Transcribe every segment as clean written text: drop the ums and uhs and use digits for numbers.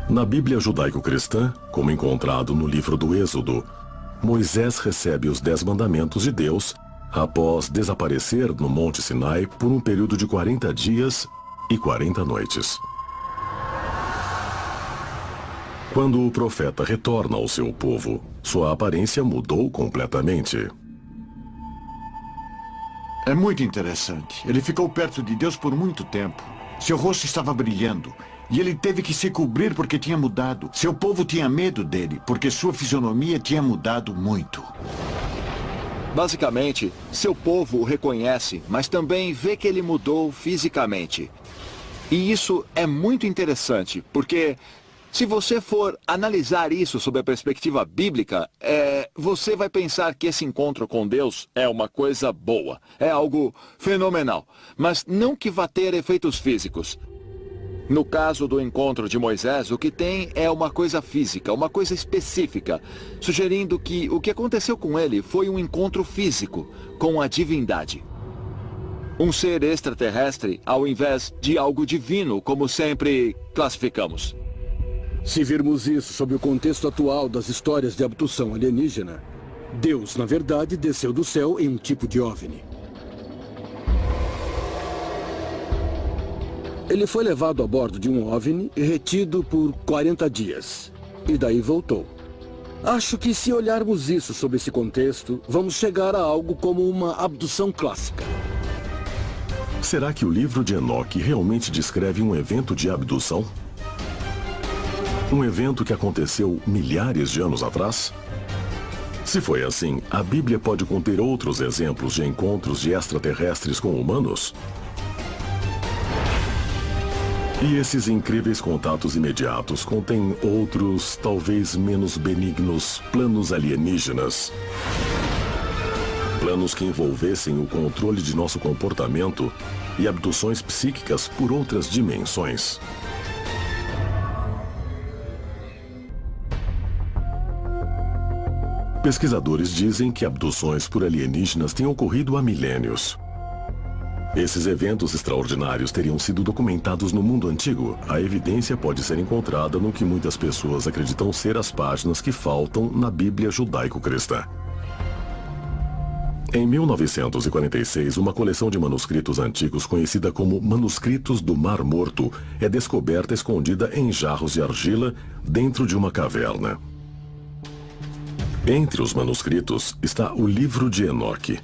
Na Bíblia judaico-cristã, como encontrado no livro do Êxodo, Moisés recebe os 10 mandamentos de Deus após desaparecer no Monte Sinai por um período de 40 dias e 40 noites. Quando o profeta retorna ao seu povo, sua aparência mudou completamente. É muito interessante. Ele ficou perto de Deus por muito tempo. Seu rosto estava brilhando. E ele teve que se cobrir porque tinha mudado. Seu povo tinha medo dele, porque sua fisionomia tinha mudado muito. Basicamente, seu povo o reconhece, mas também vê que ele mudou fisicamente. E isso é muito interessante, porque se você for analisar isso sob a perspectiva bíblica, você vai pensar que esse encontro com Deus é uma coisa boa, é algo fenomenal, mas não que vá ter efeitos físicos. No caso do encontro de Moisés, o que tem é uma coisa física, uma coisa específica, sugerindo que o que aconteceu com ele foi um encontro físico com a divindade. Um ser extraterrestre ao invés de algo divino, como sempre classificamos. Se virmos isso sob o contexto atual das histórias de abdução alienígena, Deus, na verdade, desceu do céu em um tipo de OVNI. Ele foi levado a bordo de um OVNI e retido por 40 dias. E daí voltou. Acho que se olharmos isso sob esse contexto, vamos chegar a algo como uma abdução clássica. Será que o livro de Enoque realmente descreve um evento de abdução? Um evento que aconteceu milhares de anos atrás? Se foi assim, a Bíblia pode conter outros exemplos de encontros de extraterrestres com humanos? E esses incríveis contatos imediatos contêm outros, talvez menos benignos, planos alienígenas? Planos que envolvessem o controle de nosso comportamento e abduções psíquicas por outras dimensões. Pesquisadores dizem que abduções por alienígenas têm ocorrido há milênios. Esses eventos extraordinários teriam sido documentados no mundo antigo. A evidência pode ser encontrada no que muitas pessoas acreditam ser as páginas que faltam na Bíblia judaico-cristã. Em 1946, uma coleção de manuscritos antigos conhecida como Manuscritos do Mar Morto é descoberta escondida em jarros de argila dentro de uma caverna. Entre os manuscritos está o livro de Enoque,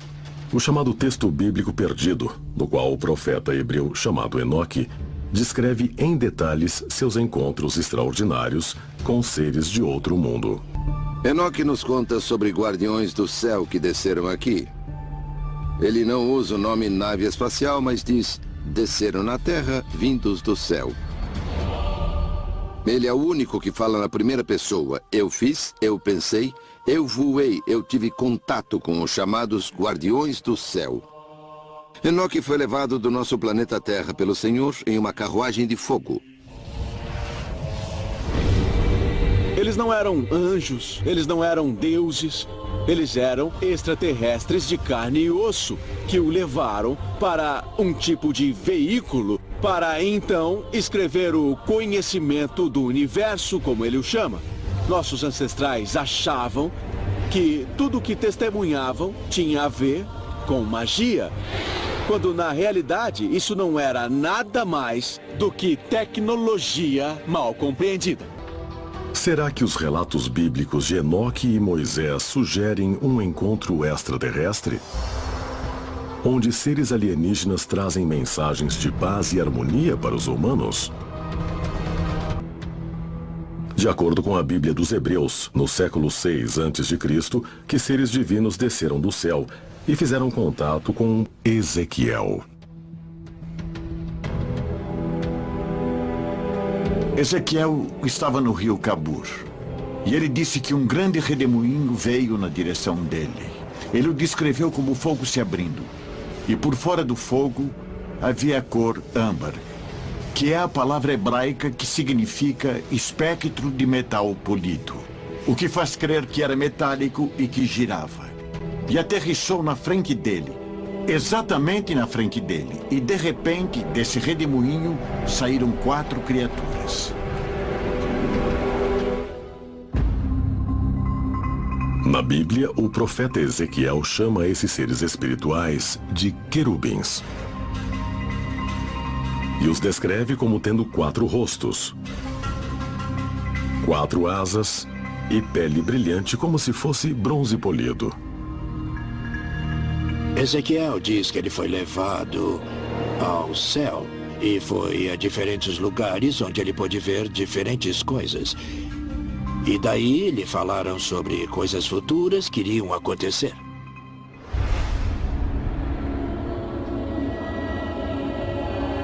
o chamado texto bíblico perdido, no qual o profeta hebreu chamado Enoque descreve em detalhes seus encontros extraordinários com seres de outro mundo. Enoque nos conta sobre guardiões do céu que desceram aqui. Ele não usa o nome nave espacial, mas diz, desceram na terra, vindos do céu. Ele é o único que fala na primeira pessoa. Eu fiz, eu pensei, eu voei, eu tive contato com os chamados guardiões do céu. Enoque foi levado do nosso planeta Terra pelo Senhor em uma carruagem de fogo. Eles não eram anjos, eles não eram deuses, eles eram extraterrestres de carne e osso, que o levaram para um tipo de veículo para, então, escrever o conhecimento do universo, como ele o chama. Nossos ancestrais achavam que tudo o que testemunhavam tinha a ver com magia, quando na realidade isso não era nada mais do que tecnologia mal compreendida. Será que os relatos bíblicos de Enoque e Moisés sugerem um encontro extraterrestre? Onde seres alienígenas trazem mensagens de paz e harmonia para os humanos? De acordo com a Bíblia dos Hebreus, no século VI a.C., que seres divinos desceram do céu e fizeram contato com Ezequiel. Ezequiel estava no rio Cabur. E ele disse que um grande redemoinho veio na direção dele. Ele o descreveu como fogo se abrindo. E por fora do fogo havia a cor âmbar, que é a palavra hebraica que significa espectro de metal polido, o que faz crer que era metálico e que girava. E aterrissou na frente dele, exatamente na frente dele. E de repente, desse redemoinho, saíram 4 criaturas. Na Bíblia, o profeta Ezequiel chama esses seres espirituais de querubins. E os descreve como tendo 4 rostos, 4 asas e pele brilhante como se fosse bronze polido. Ezequiel diz que ele foi levado ao céu e foi a diferentes lugares onde ele pôde ver diferentes coisas. E daí lhe falaram sobre coisas futuras que iriam acontecer.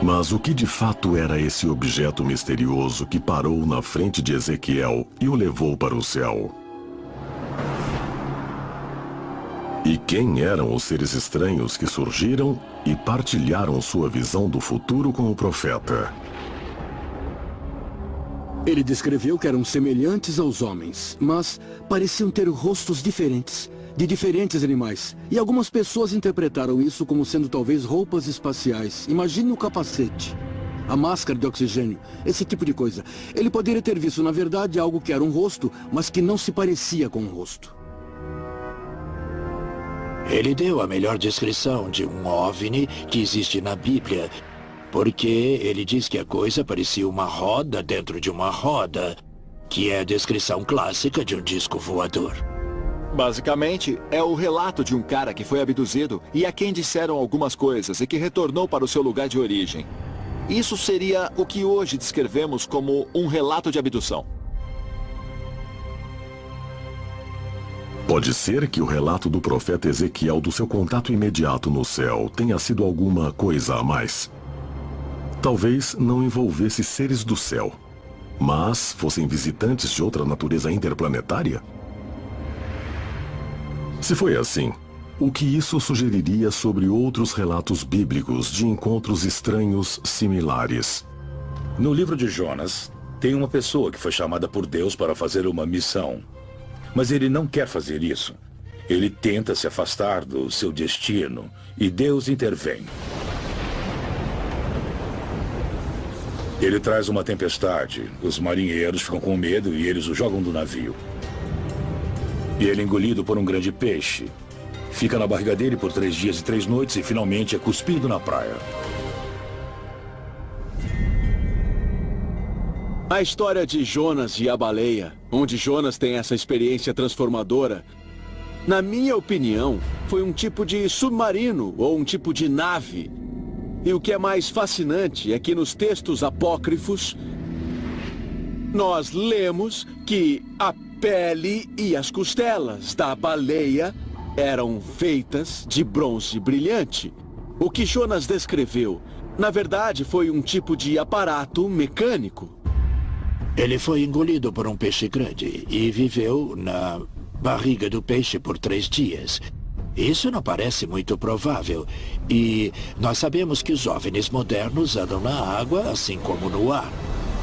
Mas o que de fato era esse objeto misterioso que parou na frente de Ezequiel e o levou para o céu? E quem eram os seres estranhos que surgiram e partilharam sua visão do futuro com o profeta? Ele descreveu que eram semelhantes aos homens, mas pareciam ter rostos diferentes, de diferentes animais. E algumas pessoas interpretaram isso como sendo talvez roupas espaciais. Imagine o capacete, a máscara de oxigênio, esse tipo de coisa. Ele poderia ter visto, na verdade, algo que era um rosto, mas que não se parecia com um rosto. Ele deu a melhor descrição de um OVNI que existe na Bíblia, porque ele diz que a coisa parecia uma roda dentro de uma roda, que é a descrição clássica de um disco voador. Basicamente, é o relato de um cara que foi abduzido e a quem disseram algumas coisas e que retornou para o seu lugar de origem. Isso seria o que hoje descrevemos como um relato de abdução. Pode ser que o relato do profeta Ezequiel do seu contato imediato no céu tenha sido alguma coisa a mais. Talvez não envolvesse seres do céu, mas fossem visitantes de outra natureza interplanetária? Se foi assim, o que isso sugeriria sobre outros relatos bíblicos de encontros estranhos similares? No livro de Jonas, tem uma pessoa que foi chamada por Deus para fazer uma missão. Mas ele não quer fazer isso. Ele tenta se afastar do seu destino e Deus intervém. Ele traz uma tempestade, os marinheiros ficam com medo e eles o jogam do navio. E ele é engolido por um grande peixe. Fica na barriga dele por 3 dias e 3 noites e finalmente é cuspido na praia. A história de Jonas e a baleia, onde Jonas tem essa experiência transformadora, na minha opinião, foi um tipo de submarino ou um tipo de nave. E o que é mais fascinante é que nos textos apócrifos, nós lemos que a pele e as costelas da baleia eram feitas de bronze brilhante. O que Jonas descreveu, na verdade, foi um tipo de aparato mecânico. Ele foi engolido por um peixe grande e viveu na barriga do peixe por 3 dias. Isso não parece muito provável. E nós sabemos que os OVNIs modernos andam na água, assim como no ar.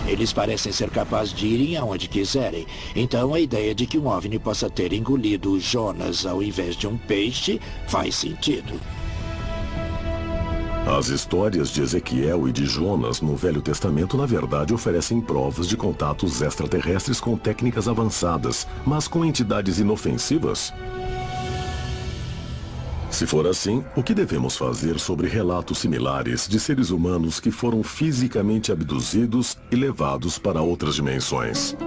Eles parecem ser capazes de irem aonde quiserem. Então a ideia de que um OVNI possa ter engolido Jonas ao invés de um peixe faz sentido. As histórias de Ezequiel e de Jonas no Velho Testamento, na verdade, oferecem provas de contatos extraterrestres com técnicas avançadas, mas com entidades inofensivas. Se for assim, o que devemos fazer sobre relatos similares de seres humanos que foram fisicamente abduzidos e levados para outras dimensões?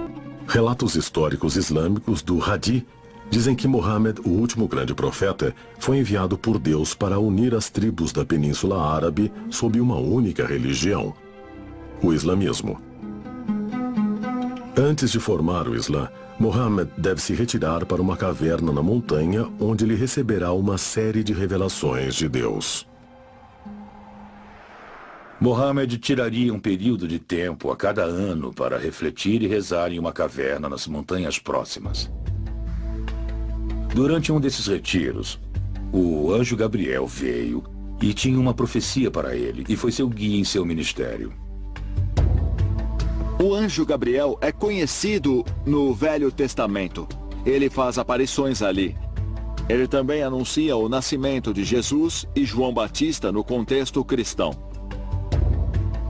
Relatos históricos islâmicos do Hadith dizem que Muhammad, o último grande profeta, foi enviado por Deus para unir as tribos da Península Árabe sob uma única religião, o islamismo. Antes de formar o Islã, Muhammad deve se retirar para uma caverna na montanha, onde ele receberá uma série de revelações de Deus. Muhammad tiraria um período de tempo a cada ano para refletir e rezar em uma caverna nas montanhas próximas. Durante um desses retiros, o anjo Gabriel veio e tinha uma profecia para ele, e foi seu guia em seu ministério. O anjo Gabriel é conhecido no Velho Testamento. Ele faz aparições ali. Ele também anuncia o nascimento de Jesus e João Batista no contexto cristão.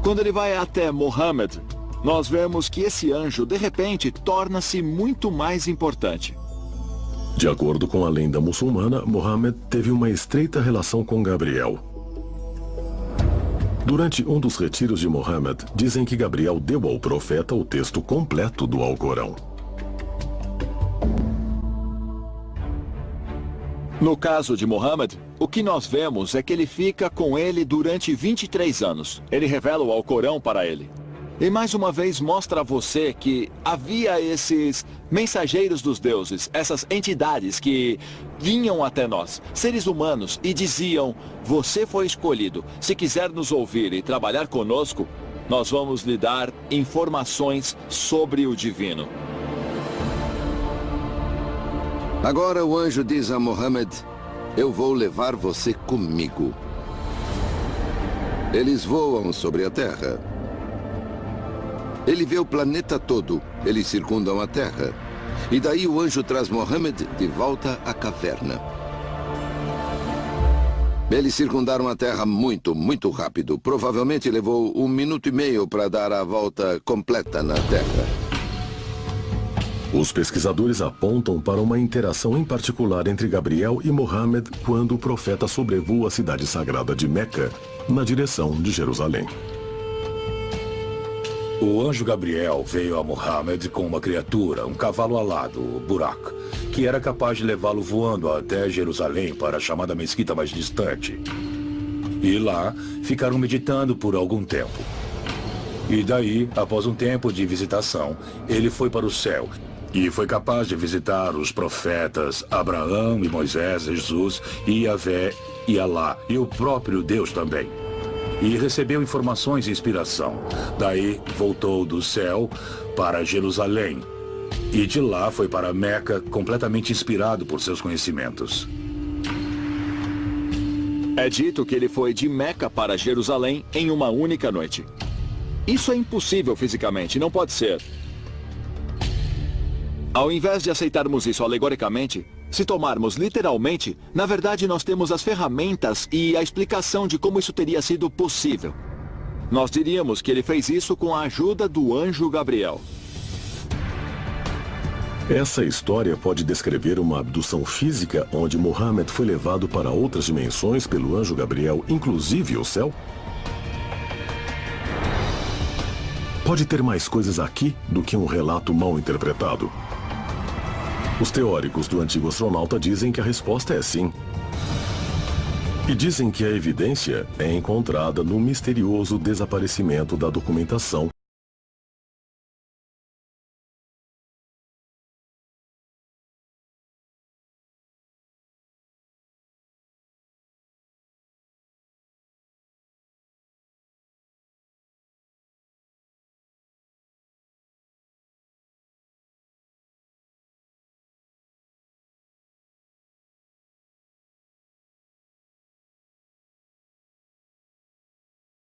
Quando ele vai até Muhammad, nós vemos que esse anjo, de repente, torna-se muito mais importante. De acordo com a lenda muçulmana, Mohammed teve uma estreita relação com Gabriel. Durante um dos retiros de Mohammed, dizem que Gabriel deu ao profeta o texto completo do Alcorão. No caso de Mohammed, o que nós vemos é que ele fica com ele durante 23 anos. Ele revela o Alcorão para ele. E mais uma vez mostra a você que havia esses mensageiros dos deuses, essas entidades que vinham até nós, seres humanos, e diziam: você foi escolhido. Se quiser nos ouvir e trabalhar conosco, nós vamos lhe dar informações sobre o divino. Agora o anjo diz a Mohammed: eu vou levar você comigo. Eles voam sobre a Terra. Ele vê o planeta todo. Eles circundam a Terra. E daí o anjo traz Mohammed de volta à caverna. Eles circundaram a Terra muito, muito rápido. Provavelmente levou 1 minuto e meio para dar a volta completa na Terra. Os pesquisadores apontam para uma interação em particular entre Gabriel e Mohammed quando o profeta sobrevoa a cidade sagrada de Meca, na direção de Jerusalém. O anjo Gabriel veio a Mohammed com uma criatura, um cavalo alado, o Burak, que era capaz de levá-lo voando até Jerusalém para a chamada mesquita mais distante. E lá ficaram meditando por algum tempo. E daí, após um tempo de visitação, ele foi para o céu e foi capaz de visitar os profetas Abraão e Moisés, Jesus e Yahvé e Alá, e o próprio Deus também. E recebeu informações e inspiração. Daí voltou do céu para Jerusalém. E de lá foi para Meca, completamente inspirado por seus conhecimentos. É dito que ele foi de Meca para Jerusalém em uma única noite. Isso é impossível fisicamente, não pode ser. Ao invés de aceitarmos isso alegoricamente, se tomarmos literalmente, na verdade nós temos as ferramentas e a explicação de como isso teria sido possível. Nós diríamos que ele fez isso com a ajuda do anjo Gabriel. Essa história pode descrever uma abdução física onde Mohammed foi levado para outras dimensões pelo anjo Gabriel, inclusive o céu? Pode ter mais coisas aqui do que um relato mal interpretado? Os teóricos do antigo astronauta dizem que a resposta é sim. E dizem que a evidência é encontrada no misterioso desaparecimento da documentação